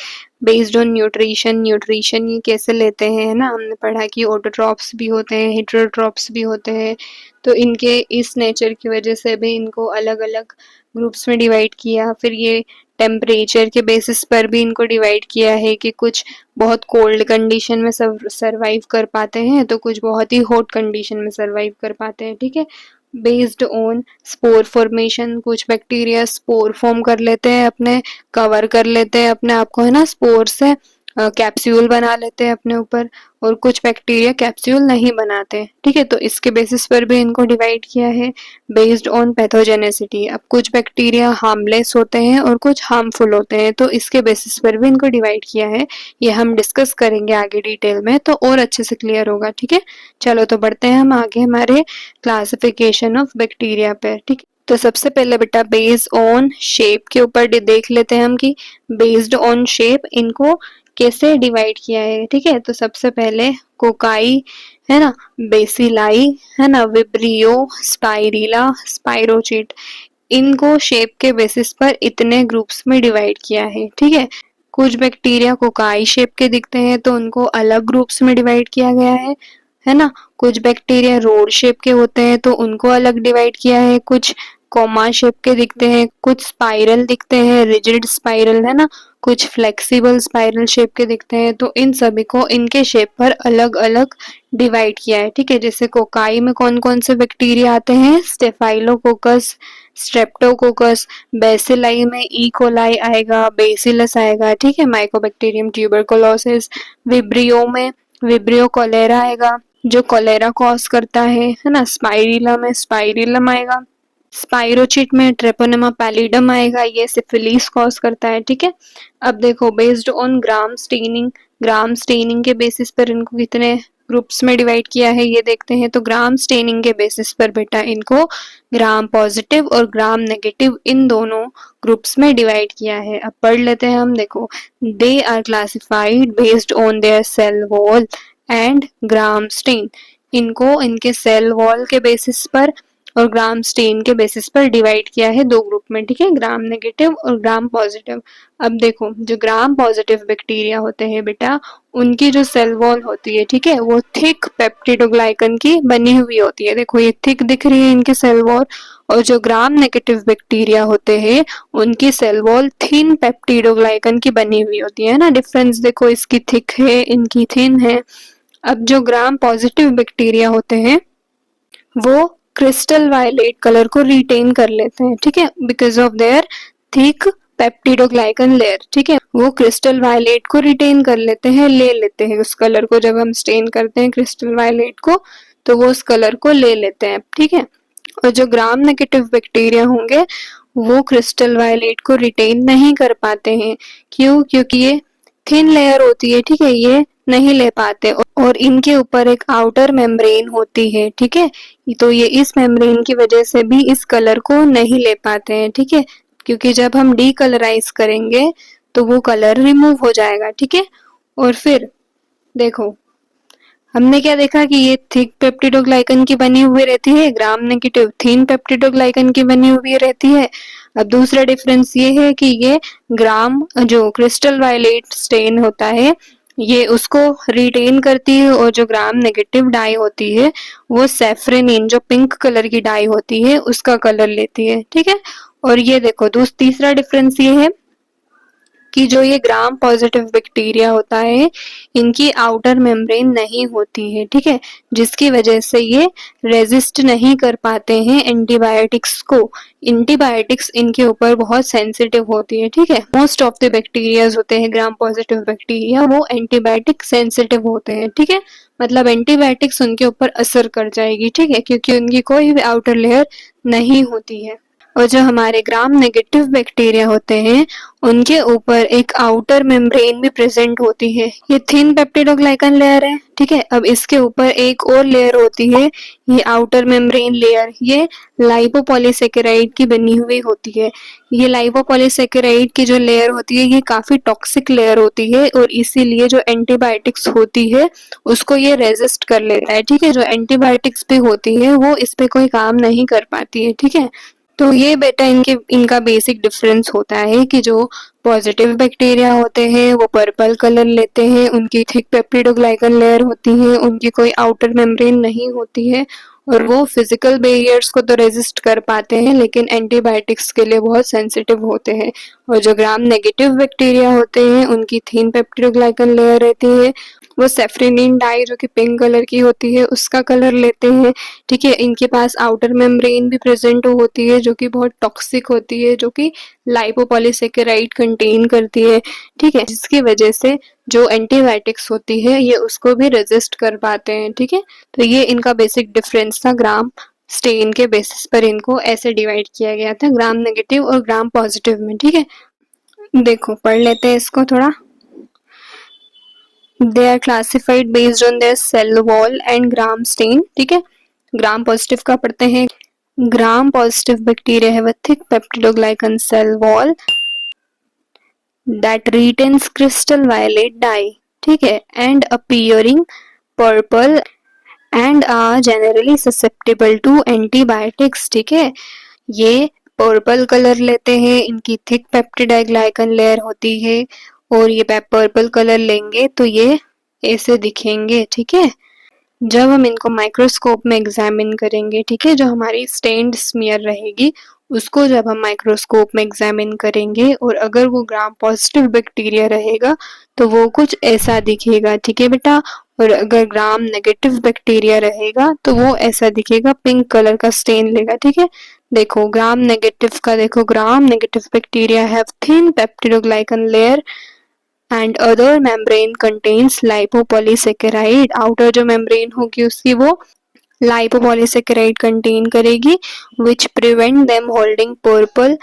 बेस्ड ऑन न्यूट्रिशन, न्यूट्रिशन ये कैसे लेते हैं, है ना, हमने पढ़ा कि ऑटोट्रॉप्स भी होते हैं, हेटेरोट्रॉप्स भी होते हैं। तो इनके इस नेचर की वजह से भी इनको अलग अलग ग्रुप्स में डिवाइड किया। फिर ये टेम्परेचर के बेसिस पर भी इनको डिवाइड किया है कि कुछ बहुत कोल्ड कंडीशन में सर्वाइव कर पाते हैं, तो कुछ बहुत ही हॉट कंडीशन में सर्वाइव कर पाते हैं, ठीक है। बेस्ड ऑन स्पोर फॉर्मेशन, कुछ बैक्टीरिया स्पोर फॉर्म कर लेते हैं, अपने कवर कर लेते हैं अपने आप को, है ना, स्पोर से कैप्सूल बना लेते हैं अपने ऊपर, और कुछ बैक्टीरिया कैप्सूल नहीं बनाते, ठीक है। तो इसके बेसिस पर भी इनको डिवाइड किया है। बेस्ड ऑन पैथोजेनेसिटी, अब कुछ बैक्टीरिया हार्मलेस होते हैं और कुछ हार्मफुल होते हैं, तो इसके बेसिस पर भी इनको डिवाइड किया है। ये हम डिस्कस करेंगे आगे डिटेल में, तो और अच्छे से क्लियर होगा, ठीक है। चलो तो बढ़ते हैं हम आगे हमारे क्लासिफिकेशन ऑफ बैक्टीरिया पे, ठीक है। तो सबसे पहले बेटा बेस्ड ऑन शेप के ऊपर देख लेते हैं हम कि बेस्ड ऑन शेप इनको कैसे डिवाइड किया है, ठीक है। तो सबसे पहले कोकाई, है ना, बेसिलाई, है ना, विब्रियो, स्पाइरिला, स्पाइरोचिट, इनको शेप के बेसिस पर इतने ग्रुप्स में डिवाइड किया है, ठीक है। कुछ बैक्टीरिया कोकाई शेप के दिखते हैं तो उनको अलग ग्रुप्स में डिवाइड किया गया है ना। कुछ बैक्टीरिया रोड शेप के होते हैं तो उनको अलग डिवाइड किया है। कुछ कोमा शेप के दिखते हैं, कुछ स्पाइरल दिखते हैं, रिजिड स्पाइरल, है ना, कुछ फ्लेक्सिबल स्पाइरल शेप के दिखते हैं, तो इन सभी को इनके शेप पर अलग अलग डिवाइड किया है, ठीक है। जैसे कोकाई में कौन कौन से बैक्टीरिया आते हैं, स्टेफाइलोकोकस, स्ट्रेप्टोकोकस, बेसिलाई में ई कोलाई आएगा, बेसिलस आएगा, ठीक है, माइकोबैक्टीरियम ट्यूबरकुलोसिस। विब्रियो में विब्रियो कोलेरा आएगा, जो कोलेरा कॉज करता है ना। स्पाइरिला में स्पाइरिलम आएगा। स्पाइरोचिट में ट्रेपोनेमा पैलिडम आएगा, ये सिफिलिस कॉज करता है, ठीक है। अब देखो बेस्ड ऑन ग्राम स्टेनिंग के बेसिस पर इनको कितने ग्रुप्स में डिवाइड किया है ये देखते हैं। तो ग्राम स्टेनिंग के बेसिस पर बेटा इनको ग्राम पॉजिटिव और ग्राम नेगेटिव इन दोनों ग्रुप्स में डिवाइड किया है। अब पढ़ लेते हैं हम, देखो they are classified based on their cell wall and gram stain, इनको इनके सेल वॉल के बेसिस पर और ग्राम स्टेन के बेसिस पर डिवाइड किया है दो ग्रुप में, ठीक है, ग्राम नेगेटिव और ग्राम पॉजिटिव। अब देखो जो ग्राम पॉजिटिव बैक्टीरिया होते हैं बेटा, उनकी जो सेल वॉल होती है, ठीक है, वो थिक पेप्टिडोग्लाइकन की बनी हुई होती है। देखो ये थिक दिख रही है इनकी सेल वॉल, और जो ग्राम नेगेटिव बैक्टीरिया होते हैं उनकी सेल वॉल थिन पेप्टिडोग्लाइकन की बनी हुई होती है ना। डिफरेंस देखो, इसकी थिक है, इनकी थिन है। अब जो ग्राम पॉजिटिव बैक्टीरिया होते हैं वो क्रिस्टल वायलेट कलर को रिटेन कर लेते हैं, ठीक है, because of their thick peptidoglycan layer, ठीक है, वो क्रिस्टल वायलेट को रिटेन कर लेते हैं, ले लेते हैं उस कलर को। जब हम स्टेन करते हैं क्रिस्टल वायलेट को तो वो उस कलर को ले लेते हैं, ठीक है। और जो ग्राम नेगेटिव बैक्टीरिया होंगे वो क्रिस्टल वायलेट को रिटेन नहीं कर पाते हैं। क्यों? क्योंकि ये थिन लेयर होती है, ठीक है, ये नहीं ले पाते, और इनके ऊपर एक आउटर मेम्ब्रेन होती है, ठीक है। तो ये इस मेम्ब्रेन की वजह से भी इस कलर को नहीं ले पाते हैं, ठीक है, क्योंकि जब हम डीकलराइज करेंगे तो वो कलर रिमूव हो जाएगा, ठीक है। और फिर देखो हमने क्या देखा कि ये थिक पेप्टिडोग्लाइकन की बनी हुई रहती है, ग्राम नेगेटिव थिन पेप्टिडोग्लाइकन की बनी हुई रहती है। अब दूसरा डिफरेंस ये है कि ये ग्राम जो क्रिस्टल वायलेट स्टेन होता है ये उसको रिटेन करती है, और जो ग्राम नेगेटिव डाई होती है वो सैफरनिन जो पिंक कलर की डाई होती है उसका कलर लेती है, ठीक है। और ये देखो तीसरा डिफरेंस ये है कि जो ये ग्राम पॉजिटिव बैक्टीरिया होता है इनकी आउटर मेम्ब्रेन नहीं होती है, ठीक है, जिसकी वजह से ये रेजिस्ट नहीं कर पाते हैं एंटीबायोटिक्स को। एंटीबायोटिक्स इनके ऊपर बहुत सेंसिटिव होती है, ठीक है। मोस्ट ऑफ द बैक्टीरियाज होते हैं ग्राम पॉजिटिव बैक्टीरिया वो एंटीबायोटिक सेंसिटिव होते हैं, ठीक है, मतलब एंटीबायोटिक्स उनके ऊपर असर कर जाएगी, ठीक है, क्योंकि उनकी कोई भी आउटर लेयर नहीं होती है। और जो हमारे ग्राम नेगेटिव बैक्टीरिया होते हैं उनके ऊपर एक आउटर मेम्ब्रेन भी प्रेजेंट होती है। ये थिन पेप्टिडोग्लाइकन लेयर है, ठीक है। अब इसके ऊपर एक और लेयर होती है, ये आउटर मेम्ब्रेन लेयर, ये लाइपोपॉलीसेकेराइड की बनी हुई होती है। ये लाइपोपॉलीसेकेराइड की जो लेयर होती है ये काफी टॉक्सिक लेयर होती है, और इसीलिए जो एंटीबायोटिक्स होती है उसको ये रेजिस्ट कर लेता है, ठीक है। जो एंटीबायोटिक्स भी होती है वो इस पे कोई काम नहीं कर पाती है, ठीक है। तो ये बेटा इनका बेसिक डिफरेंस होता है कि जो पॉजिटिव बैक्टीरिया होते हैं वो पर्पल कलर लेते हैं, उनकी थिक पेप्टिडोग्लाइकन लेयर होती है, उनकी कोई आउटर मेम्ब्रेन नहीं होती है, और वो फिजिकल बैरियर्स को तो रेजिस्ट कर पाते हैं लेकिन एंटीबायोटिक्स के लिए बहुत सेंसिटिव होते हैं। और जो ग्राम नेगेटिव बैक्टीरिया होते हैं उनकी थिन पेप्टिडोग्लाइकन लेयर रहती है, वो सेफ्रिनिन डाई जो कि पिंक कलर की होती है उसका कलर लेते हैं, ठीक है। इनके पास आउटर मेम्ब्रेन भी प्रेजेंट होती है जो कि बहुत टॉक्सिक होती है, जो कि लाइपोपॉलीसेकेराइड कंटेन करती है, ठीक है, जिसकी वजह से जो एंटीबायोटिक्स होती है ये उसको भी रेजिस्ट कर पाते हैं, ठीक है। तो ये इनका बेसिक डिफरेंस था, ग्राम स्टेन के बेसिस पर इनको ऐसे डिवाइड किया गया था, ग्राम नेगेटिव और ग्राम पॉजिटिव में, ठीक है। देखो पढ़ लेते हैं इसको थोड़ा। They are classified based on their cell wall and gram stain, ठीक है। ग्राम पॉजिटिव का पढ़ते हैं। Gram positive bacteria have a thick peptidoglycan cell wall that retains crystal violet dye, ठीक है, and appearing purple and are generally susceptible to antibiotics, ठीक है। ये पर्पल कलर लेते हैं, इनकी थिक पेप्टिडोग्लाइकन लेयर होती है, और ये पर्पल कलर लेंगे तो ये ऐसे दिखेंगे, ठीक है। जब हम इनको माइक्रोस्कोप में एग्जामिन करेंगे, ठीक है, जो हमारी स्टेन्ड स्मीयर रहेगी उसको जब हम माइक्रोस्कोप में एग्जामिन करेंगे और अगर वो ग्राम पॉजिटिव बैक्टीरिया रहेगा तो वो कुछ ऐसा दिखेगा, ठीक है बेटा। और अगर ग्राम नेगेटिव बैक्टीरिया रहेगा तो वो ऐसा दिखेगा, पिंक कलर का स्टेन लेगा, ठीक है। देखो ग्राम नेगेटिव का, देखो gram negative bacteria have thin peptidoglycan layer and other membrane contains lipopolysaccharide, outer जो मेम्ब्रेन होगी उसकी वो लाइपोपॉलीसेकेराइड कंटेन करेगी, which prevent them holding purple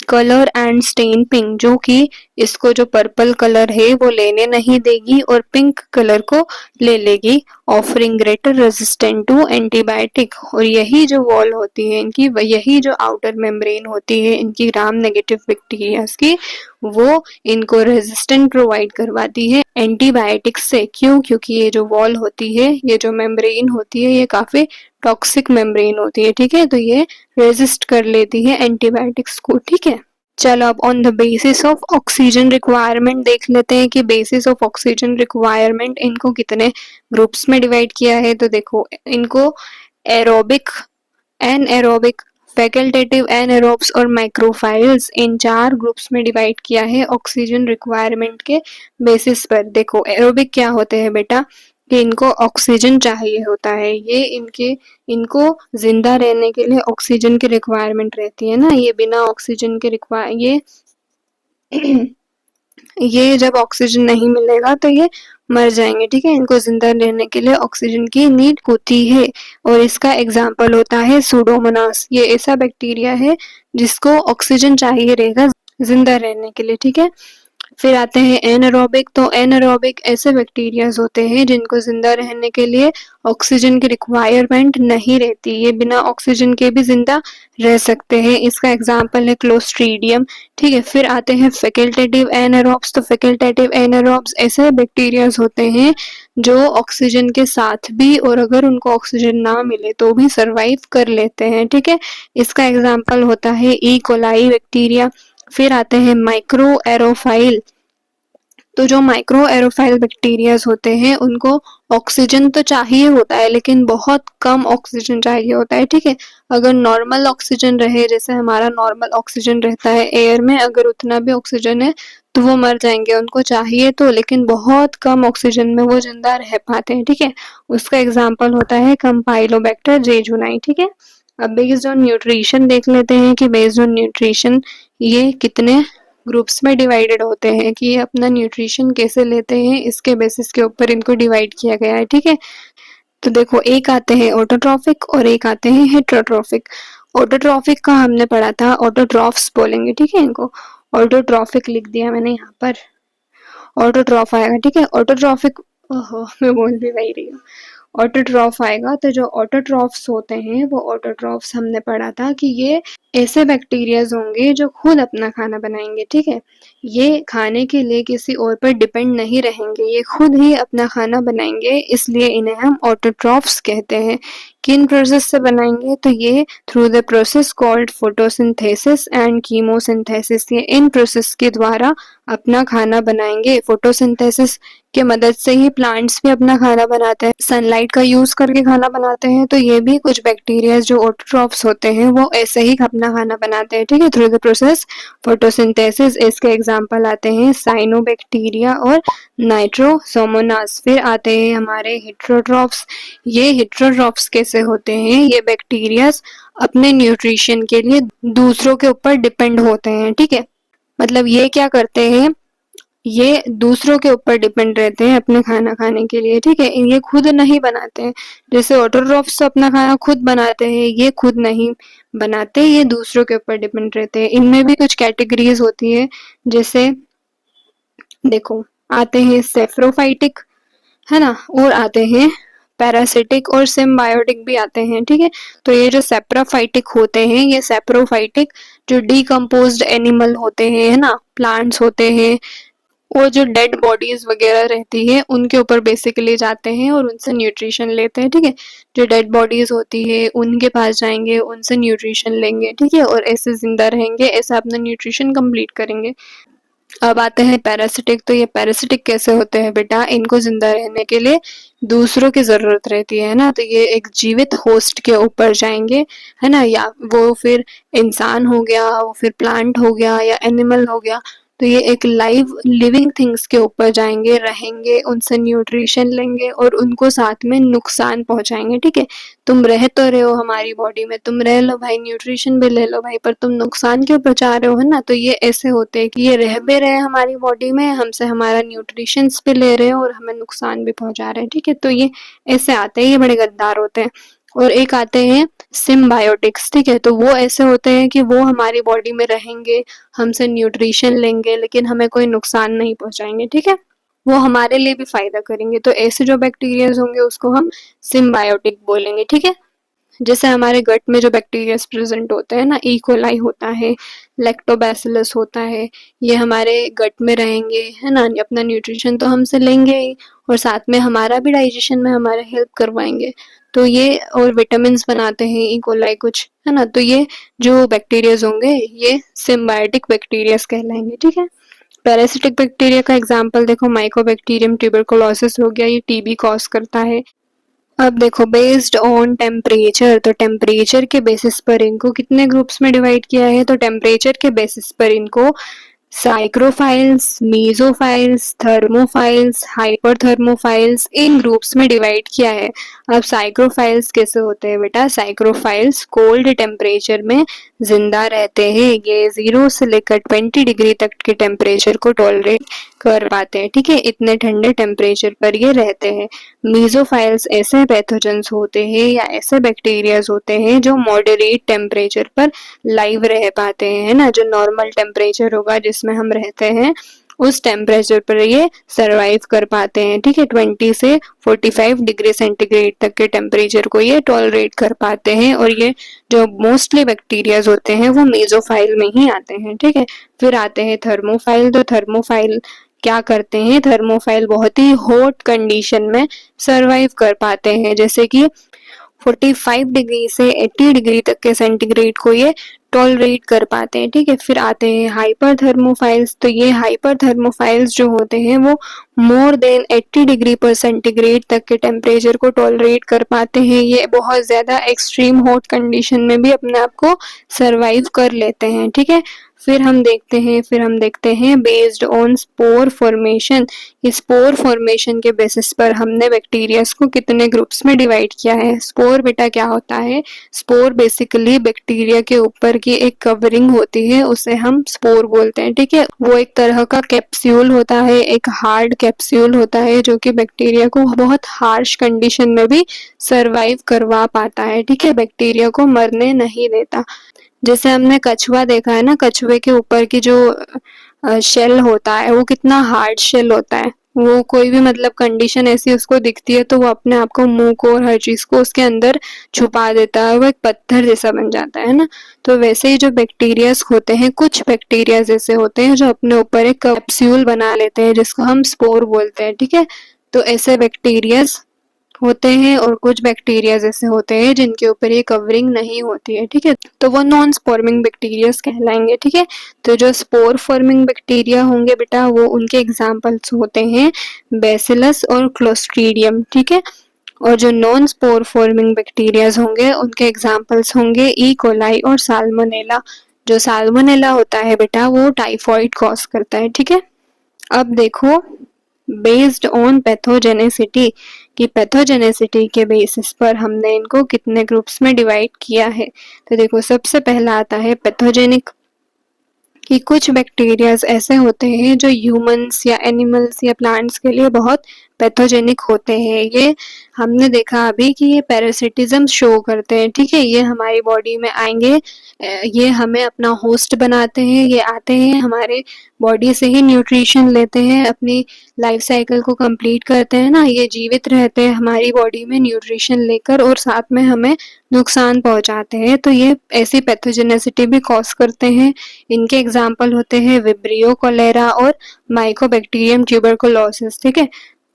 colour and stain pink, जो कि इसको जो पर्पल कलर है वो लेने नहीं देगी और पिंक कलर को ले लेगी, offering greater resistant to antibiotic. और यही जो वॉल होती है इनकी, यही जो आउटर मेम्ब्रेन होती है इनकी ग्राम नेगेटिव बैक्टीरियाज की, वो इनको रेजिस्टेंट प्रोवाइड करवाती है एंटीबायोटिक्स से। क्यों? क्योंकि ये जो वॉल होती है, ये जो मेम्ब्रेन होती है, ये काफी टॉक्सिक मेम्ब्रेन होती है, ठीक है, तो ये रेजिस्ट कर लेती है एंटीबायोटिक्स को, ठीक है। चलो अब on the basis of oxygen requirement देख लेते हैं कि बेसिस ऑफ ऑक्सीजन रिक्वायरमेंट इनको कितने ग्रुप्स में डिवाइड किया है। तो देखो इनको एरोबिक, एनएरोबिक, फैकल्टेटिव एनएरोब्स और माइक्रोफाइल्स, इन 4 ग्रुप्स में डिवाइड किया है ऑक्सीजन रिक्वायरमेंट के बेसिस पर। देखो एरोबिक क्या होते हैं बेटा, कि इनको ऑक्सीजन चाहिए होता है, ये इनको जिंदा रहने के लिए ऑक्सीजन की रिक्वायरमेंट रहती है ना, ये बिना ऑक्सीजन के ये जब ऑक्सीजन नहीं मिलेगा तो ये मर जाएंगे, ठीक है। इनको जिंदा रहने के लिए ऑक्सीजन की नीड होती है, और इसका एग्जाम्पल होता है सूडोमोनास। ये ऐसा बैक्टीरिया है जिसको ऑक्सीजन चाहिए रहेगा जिंदा रहने के लिए, ठीक है। फिर आते हैं एनारोबिक। तो एनारोबिक ऐसे बैक्टीरियाज होते हैं जिनको जिंदा रहने के लिए ऑक्सीजन की रिक्वायरमेंट नहीं रहती, ये बिना ऑक्सीजन के भी जिंदा रह सकते हैं। इसका एग्जाम्पल है क्लोस्ट्रीडियम। ठीक है, फिर आते हैं फैकल्टेटिव एनारोब्स। तो फैकल्टेटिव एनारोब्स ऐसे बैक्टीरियाज होते हैं जो ऑक्सीजन के साथ भी और अगर उनको ऑक्सीजन ना मिले तो भी सरवाइव कर लेते हैं। ठीक है, इसका एग्जाम्पल होता है ई कोलाई बैक्टीरिया। फिर आते हैं माइक्रो एरोफाइल। तो जो माइक्रो एरोफाइल बैक्टीरियाज होते हैं उनको ऑक्सीजन तो चाहिए होता है लेकिन बहुत कम ऑक्सीजन चाहिए होता है। ठीक है, अगर नॉर्मल ऑक्सीजन रहे, जैसे हमारा नॉर्मल ऑक्सीजन रहता है एयर में, अगर उतना भी ऑक्सीजन है तो वो मर जाएंगे, उनको चाहिए तो लेकिन बहुत कम ऑक्सीजन में वो जिंदा रह पाते हैं। ठीक है, उसका एग्जाम्पल होता है कंपाइलोबैक्टर जेजुनाई। ठीक है, अब बेस्ड ऑन न्यूट्रिशन देख लेते हैं कि बेस्ड ऑन न्यूट्रिशन ये कितने ग्रुप्स में डिवाइडेड होते हैं, कि ये अपना न्यूट्रिशन कैसे लेते हैं इसके बेसिस के ऊपर इनको डिवाइड किया गया है। ठीक है, तो देखो एक आते हैं ऑटोट्रॉफिक और एक आते हैं हेट्रोट्रॉफिक। ऑटोट्रॉफिक का हमने पढ़ा था, ऑटोट्रॉफ्स बोलेंगे। ठीक है, इनको ऑटोट्रॉफिक लिख दिया मैंने यहाँ पर, ऑटोट्रॉफ आएगा। ठीक है, ऑटोट्रॉफिक, ओहो मैं बोल भी वही रही हूँ, ऑटोट्रॉफ आएगा। तो जो ऑटोट्रॉफ्स होते हैं वो ऑटोट्रॉफ्स हमने पढ़ा था कि ये ऐसे बैक्टीरियाज होंगे जो खुद अपना खाना बनाएंगे। ठीक है, ये खाने के लिए किसी और पर डिपेंड नहीं रहेंगे, ये खुद ही अपना खाना बनाएंगे, इसलिए इन्हें हम ऑटोट्रॉफ्स कहते हैं। किन प्रोसेस से बनाएंगे, तो ये through the process called photosynthesis and chemosynthesis, ये इन प्रोसेस के द्वारा अपना खाना बनाएंगे। फोटोसिंथेसिस के मदद से ही प्लांट्स भी अपना खाना बनाते हैं, सनलाइट का यूज करके खाना बनाते हैं। तो ये भी कुछ बैक्टीरिया जो ऑटोट्रॉफ्स होते हैं वो ऐसे ही अपना खाना बनाते हैं। ठीक है, थ्रू द प्रोसेस फोटोसिंथेसिस। इसके एग्जांपल आते हैं साइनोबैक्टीरिया और नाइट्रोसोमोनास। फिर आते हैं हमारे हेट्रोट्रॉफ्स। ये हेट्रोट्रॉफ्स कैसे होते हैं, ये बैक्टीरियाज अपने न्यूट्रिशन के लिए दूसरों के ऊपर डिपेंड होते हैं। ठीक है, मतलब ये क्या करते हैं, ये दूसरों के ऊपर डिपेंड रहते हैं अपने खाना खाने के लिए। ठीक है, ये खुद नहीं बनाते हैं, जैसे ऑटोट्रॉफ्स अपना खाना खुद बनाते हैं, ये खुद नहीं बनाते, ये दूसरों के ऊपर डिपेंड रहते हैं। इनमें भी कुछ कैटेगरीज होती है, जैसे देखो आते हैं सेफ्रोफाइटिक, है ना, और आते हैं पैरासिटिक और सिम्बायोटिक भी आते हैं। ठीक है, तो ये जो सेप्राफाइटिक होते हैं, ये सेप्रोफाइटिक जो डीकम्पोज्ड एनिमल होते हैं, है ना, प्लांट्स होते हैं, वो जो डेड बॉडीज वगैरह रहती है उनके ऊपर बेसिकली जाते हैं और उनसे न्यूट्रिशन लेते हैं। ठीक है, जो डेड बॉडीज होती है उनके पास जाएंगे, उनसे न्यूट्रिशन लेंगे। ठीक है, और ऐसे जिंदा रहेंगे, ऐसा अपना न्यूट्रिशन कंप्लीट करेंगे। अब आते हैं पैरासिटिक। तो ये पैरासिटिक कैसे होते हैं बेटा, इनको जिंदा रहने के लिए दूसरों की जरूरत रहती है ना, तो ये एक जीवित होस्ट के ऊपर जाएंगे, है ना, या वो फिर इंसान हो गया, वो फिर प्लांट हो गया या एनिमल हो गया, तो ये एक लाइव लिविंग थिंग्स के ऊपर जाएंगे, रहेंगे, उनसे न्यूट्रिशन लेंगे और उनको साथ में नुकसान पहुंचाएंगे। ठीक है, तुम रह तो रहे हो हमारी बॉडी में, तुम रह लो भाई, न्यूट्रिशन भी ले लो भाई, पर तुम नुकसान क्यों पहुंचा रहे हो, है ना। तो ये ऐसे होते हैं कि ये रह भी रहे हमारी बॉडी में, हमसे हमारा न्यूट्रिशन भी ले रहे हैं और हमें नुकसान भी पहुंचा रहे हैं। ठीक है, तो ये ऐसे आते हैं, ये बड़े गद्दार होते हैं। और एक आते हैं सिम्बायोटिक्स। ठीक है, तो वो ऐसे होते हैं कि वो हमारी बॉडी में रहेंगे, हमसे न्यूट्रिशन लेंगे लेकिन हमें कोई नुकसान नहीं पहुंचाएंगे। ठीक है, वो हमारे लिए भी फायदा करेंगे, तो ऐसे जो बैक्टीरियाज होंगे उसको हम सिम्बायोटिक बोलेंगे। ठीक है, जैसे हमारे गट में जो बैक्टीरिया प्रेजेंट होते हैं ना, ई कोलाई होता है, लैक्टोबैसिलस होता है, ये हमारे गट में रहेंगे, है ना, अपना न्यूट्रिशन तो हमसे लेंगे ही और साथ में हमारा भी डाइजेशन में हमारा हेल्प करवाएंगे। तो ये और विटामिन बनाते हैं ई कोलाई कुछ, है ना, तो ये जो बैक्टीरियाज होंगे ये सिम्बायोटिक बैक्टीरियाज कहलाएंगे। ठीक है, पैरासिटिक बैक्टीरिया का एग्जाम्पल देखो, माइकोबैक्टीरियम ट्यूबरकुलोसिस हो गया, ये टीबी कॉज करता है। अब देखो बेस्ड ऑन टेम्परेचर, तो टेम्परेचर के बेसिस पर इनको कितने ग्रुप्स में डिवाइड किया है, तो टेम्परेचर के बेसिस पर इनको साइक्रोफाइल्स, मीजोफाइल्स, थर्मोफाइल्स, हाइपरथर्मोफाइल्स, इन ग्रुप्स में डिवाइड किया है। अब साइक्रोफाइल्स कैसे होते हैं बेटा, साइक्रोफाइल्स कोल्ड टेम्परेचर में जिंदा रहते हैं, ये 0 से लेकर 20 डिग्री तक के टेम्परेचर को टॉलरेट कर पाते हैं। ठीक है, इतने ठंडे टेम्परेचर पर ये रहते हैं। मीजोफाइल्स ऐसे पैथोजेंस होते हैं या ऐसे बैक्टीरियाज होते हैं जो मॉडरेट टेम्परेचर पर लाइव रह पाते हैं, है ना, जो नॉर्मल टेम्परेचर होगा जिसमें हम रहते हैं उस टेम्परेचर पर ये सरवाइव कर पाते हैं। ठीक है, 20 से 45 डिग्री सेंटीग्रेड तक के टेम्परेचर को ये टॉलरेट कर पाते हैं। और ये जो मोस्टली बैक्टीरियाज होते हैं वो मेसोफाइल में ही आते हैं। ठीक है, फिर आते हैं थर्मोफाइल। तो थर्मोफाइल क्या करते हैं, थर्मोफाइल बहुत ही हॉट कंडीशन में सरवाइव कर पाते हैं, जैसे कि 45 डिग्री से 80 डिग्री तक के सेंटीग्रेड को ये टॉलरेट कर पाते हैं। ठीक है, फिर आते हैं हाइपर थर्मोफाइल्स। तो ये हाइपर थर्मोफाइल्स जो होते हैं वो मोर देन 80 डिग्री पर सेंटीग्रेड तक के टेम्परेचर को टॉलरेट कर पाते हैं। ये बहुत ज्यादा एक्सट्रीम हॉट कंडीशन में भी अपने आप को सरवाइव कर लेते हैं। ठीक है, फिर हम देखते हैं बेस्ड ऑन स्पोर फॉर्मेशन। इस स्पोर फॉर्मेशन के बेसिस पर हमने बैक्टीरियाज को कितने ग्रुप्स में डिवाइड किया है। स्पोर बेटा क्या होता है, स्पोर बेसिकली बैक्टीरिया के ऊपर की एक कवरिंग होती है, उसे हम स्पोर बोलते हैं। ठीक है, वो एक तरह का कैप्सूल होता है, एक हार्ड कैप्सूल होता है जो कि बैक्टीरिया को बहुत हार्श कंडीशन में भी सरवाइव करवा पाता है। ठीक है, बैक्टीरिया को मरने नहीं देता। जैसे हमने कछुआ देखा है ना, कछुए के ऊपर की जो शेल होता है वो कितना हार्ड शेल होता है। वो कोई भी मतलब कंडीशन ऐसी उसको दिखती है तो वो अपने आप को, मुंह को और हर चीज को उसके अंदर छुपा देता है, वो एक पत्थर जैसा बन जाता है ना। तो वैसे ही जो बैक्टीरियाज होते हैं, कुछ बैक्टीरियाज ऐसे होते हैं जो अपने ऊपर एक कैप्सूल बना लेते हैं जिसको हम स्पोर बोलते हैं। ठीक है, तो ऐसे बैक्टीरियाज होते हैं और कुछ बैक्टीरिया जैसे होते हैं जिनके ऊपर ये कवरिंग नहीं होती है। ठीक है, तो वो नॉन स्पोर्मिंग बैक्टीरिया कहलाएंगे। ठीक है, तो जो स्पोर फॉर्मिंग बैक्टीरिया होंगे बेटा वो उनके एग्जाम्पल्स होते हैं बेसिलस और क्लोस्ट्रीडियम। ठीक है, और जो नॉन स्पोर फॉर्मिंग बैक्टीरियाज होंगे उनके एग्जाम्पल्स होंगे ई कोलाई और साल्मोनेला। जो साल्मोनेला होता है बेटा वो टाइफॉइड कॉज करता है। ठीक है, अब देखो बेस्ड ऑन पैथोजेनेसिटी, कि पैथोजेनेसिटी के बेसिस पर हमने इनको कितने ग्रुप्स में डिवाइड किया है। तो देखो सबसे पहला आता है पैथोजेनिक, कि कुछ बैक्टीरियाज ऐसे होते हैं जो ह्यूमंस या एनिमल्स या प्लांट्स के लिए बहुत पैथोजेनिक होते हैं। ये हमने देखा अभी कि ये पैरासिटिज्म शो करते हैं। ठीक है, ये हमारी बॉडी में आएंगे, ये हमें अपना होस्ट बनाते हैं, ये आते हैं हमारे बॉडी से ही न्यूट्रिशन लेते हैं, अपनी लाइफ साइकिल को कंप्लीट करते हैं ना, ये जीवित रहते हैं हमारी बॉडी में न्यूट्रिशन लेकर और साथ में हमें नुकसान पहुंचाते हैं। तो ये ऐसी पैथोजेनेसिटी भी कॉज करते हैं। इनके एग्जाम्पल होते हैं विब्रियो, कोलेरा और माइकोबैक्टीरियम ट्यूबरकुलोसिस। ठीक है,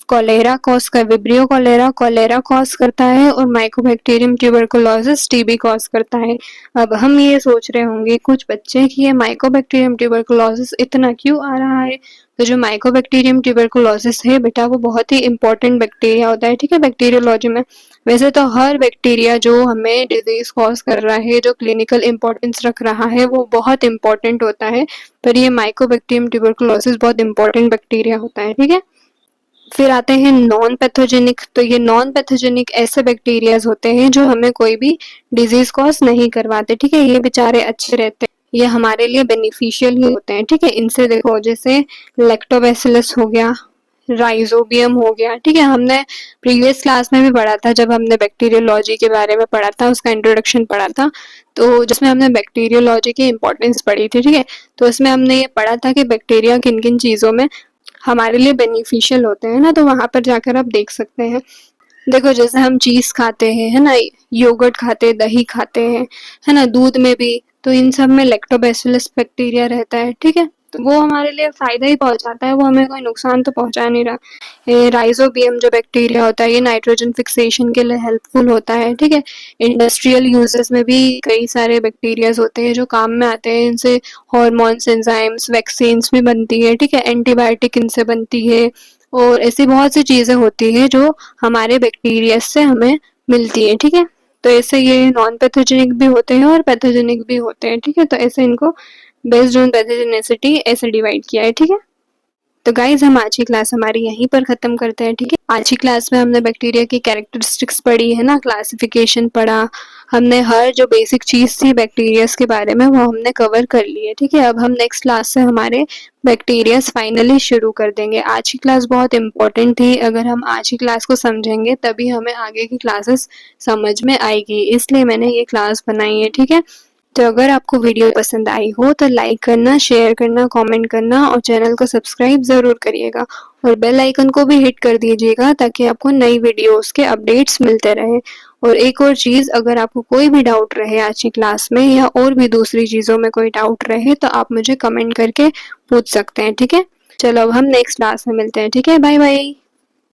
कोलेरा कॉज कर विब्रियो कोलेरा कॉज करता है और माइकोबैक्टीरियम ट्यूबरकुलोसिस टीबी कॉज करता है। अब हम ये सोच रहे होंगे कुछ बच्चे कि ये माइकोबैक्टीरियम ट्यूबरकुलोसिस इतना क्यों आ रहा है। तो जो माइकोबैक्टीरियम ट्यूबरकुलोसिस है बेटा वो बहुत ही इंपॉर्टेंट बैक्टीरिया होता है। ठीक है, बैक्टीरियोलॉजी में वैसे तो हर बैक्टीरिया जो हमें डिजीज कॉज कर रहा है, जो क्लिनिकल इंपॉर्टेंस रख रहा है, वो बहुत इंपॉर्टेंट होता है, पर ये माइकोबैक्टीरियम ट्यूबरकुलोसिस बहुत इंपॉर्टेंट बैक्टीरिया होता है। ठीक है, फिर आते हैं नॉन पैथोजेनिक। तो ये नॉन पैथोजेनिक ऐसे बैक्टीरियाज होते हैं जो हमें कोई भी डिजीज कॉज नहीं करवाते। ठीक है, ये बेचारे अच्छे रहते हैं, ये हमारे लिए बेनिफिशियल ही होते हैं। ठीक है, इनसे देखो जैसे लैक्टोबैसिलस हो गया, राइजोबियम हो गया। ठीक है, हमने प्रीवियस क्लास में भी पढ़ा था, जब हमने बैक्टीरियोलॉजी के बारे में पढ़ा था, उसका इंट्रोडक्शन पढ़ा था, तो जिसमें हमने बैक्टीरियोलॉजी की इंपॉर्टेंस पढ़ी थी। ठीक है, तो इसमें हमने ये पढ़ा था कि बैक्टीरिया किन किन चीजों में हमारे लिए बेनिफिशियल होते हैं ना, तो वहां पर जाकर आप देख सकते हैं। देखो जैसे हम चीज खाते हैं, है ना, योगर्ट खाते हैं, दही खाते हैं, है ना, दूध में भी, तो इन सब में लैक्टोबैसिलस बैक्टीरिया रहता है। ठीक है, तो वो हमारे लिए फायदा ही पहुंचाता है, वो हमें कोई नुकसान तो पहुंचा नहीं रहा। ये राइजोबियम जो बैक्टीरिया होता है ये नाइट्रोजन फिक्सेशन के लिए हेल्पफुल होता है। ठीक है, इंडस्ट्रियल यूजेस में भी कई सारे बैक्टीरियाज होते हैं जो काम में आते हैं, इनसे हॉर्मोन्स, एंजाइम्स, वैक्सीन्स भी बनती है। ठीक है, एंटीबायोटिक इनसे बनती है, और ऐसी बहुत सी चीजें होती है जो हमारे बैक्टीरिया से हमें मिलती है। ठीक है, तो ऐसे ये नॉन पैथोजेनिक भी होते हैं और पैथोजेनिक भी होते हैं। ठीक है, तो ऐसे इनको बेस्ड ऑन पैथोजेनिसिटी ऐसे डिवाइड किया है। ठीक है, तो गाइज हम आज की क्लास हमारी यहीं पर खत्म करते हैं। ठीक है, आज की क्लास में हमने बैक्टीरिया की कैरेक्टरिस्टिक्स पढ़ी है ना, क्लासिफिकेशन पढ़ा, हमने हर जो बेसिक चीज थी बैक्टीरियाज के बारे में वो हमने कवर कर ली है। ठीक है, अब हम नेक्स्ट क्लास से हमारे बैक्टीरियाज फाइनली शुरू कर देंगे। आज की क्लास बहुत इंपॉर्टेंट थी, अगर हम आज की क्लास को समझेंगे तभी हमें आगे की क्लासेस समझ में आएगी, इसलिए मैंने ये क्लास बनाई है। ठीक है, तो अगर आपको वीडियो पसंद आई हो तो लाइक करना, शेयर करना, कमेंट करना और चैनल को सब्सक्राइब ज़रूर करिएगा और बेल आइकन को भी हिट कर दीजिएगा ताकि आपको नई वीडियोस के अपडेट्स मिलते रहे। और एक और चीज़, अगर आपको कोई भी डाउट रहे आज की क्लास में या और भी दूसरी चीज़ों में कोई डाउट रहे तो आप मुझे कमेंट करके पूछ सकते हैं, ठीक है। चलो अब हम नेक्स्ट क्लास में मिलते हैं, ठीक है। Bye bye.